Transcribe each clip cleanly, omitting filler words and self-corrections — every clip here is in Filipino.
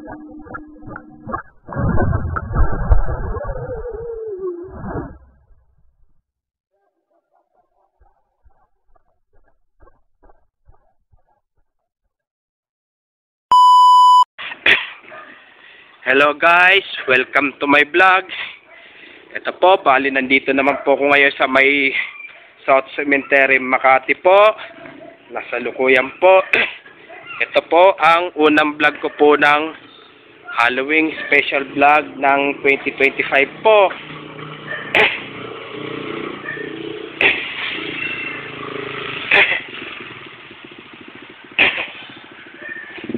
Hello guys, welcome to my vlog. Ito po, bali nandito naman po ako ngayon sa may South Cemetery, Makati po. Nasa Lukuyan po. Ito po ang unang vlog ko po ng Halloween special vlog ng 2025 po.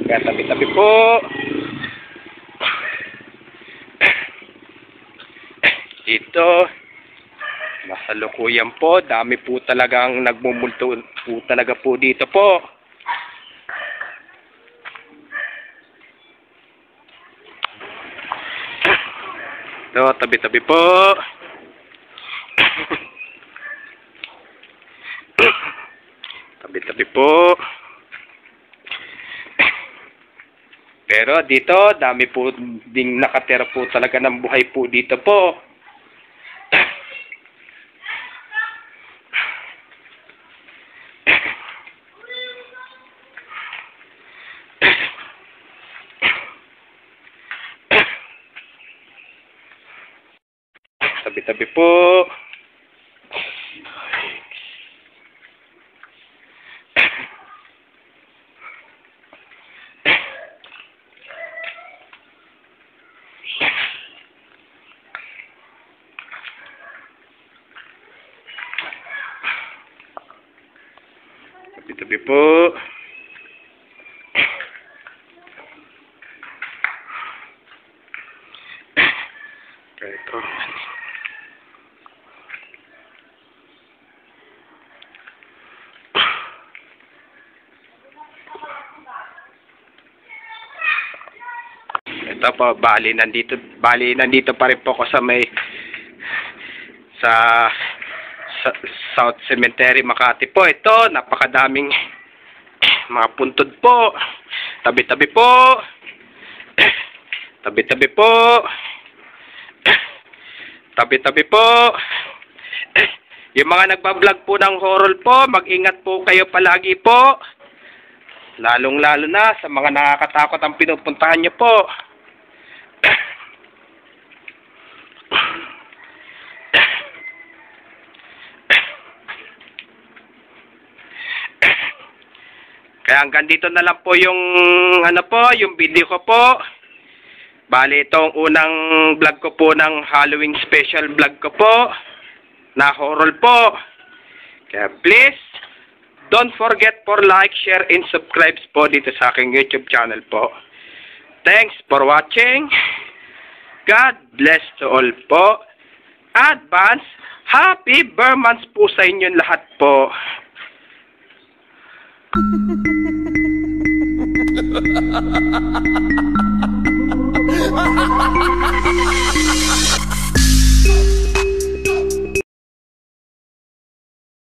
Kaya tabi-tabi po. Dito, nasa Lukuyan po, dami po talagang nagmumulto po talaga po dito po. Ito, tabi-tabi po. Tabi-tabi po. Pero dito, dami po ding nakatira po talaga ng buhay po dito po. Tabi-tabi po. Tabi-tabi po. Ito. Ito po, bali nandito pa rin po ako sa may sa South Cemetery, Makati po. Ito, napakadaming mga puntod po. Tabi-tabi po. Tabi-tabi po. Tabi-tabi po. Yung mga nagbablog po ng horror po, mag-ingat po kayo palagi po. Lalong-lalo na sa mga nakakatakot ang pinupuntahan nyo po. Kaya hanggang dito na lang po yung yung video ko po. Bali, itong unang vlog ko po ng Halloween special vlog ko po na horror po. Kaya please, don't forget for like, share, and subscribe po dito sa aking YouTube channel po. Thanks for watching. God bless to all po. Advance, happy Burmans po sa inyong lahat po. Ha ha ha ha ha!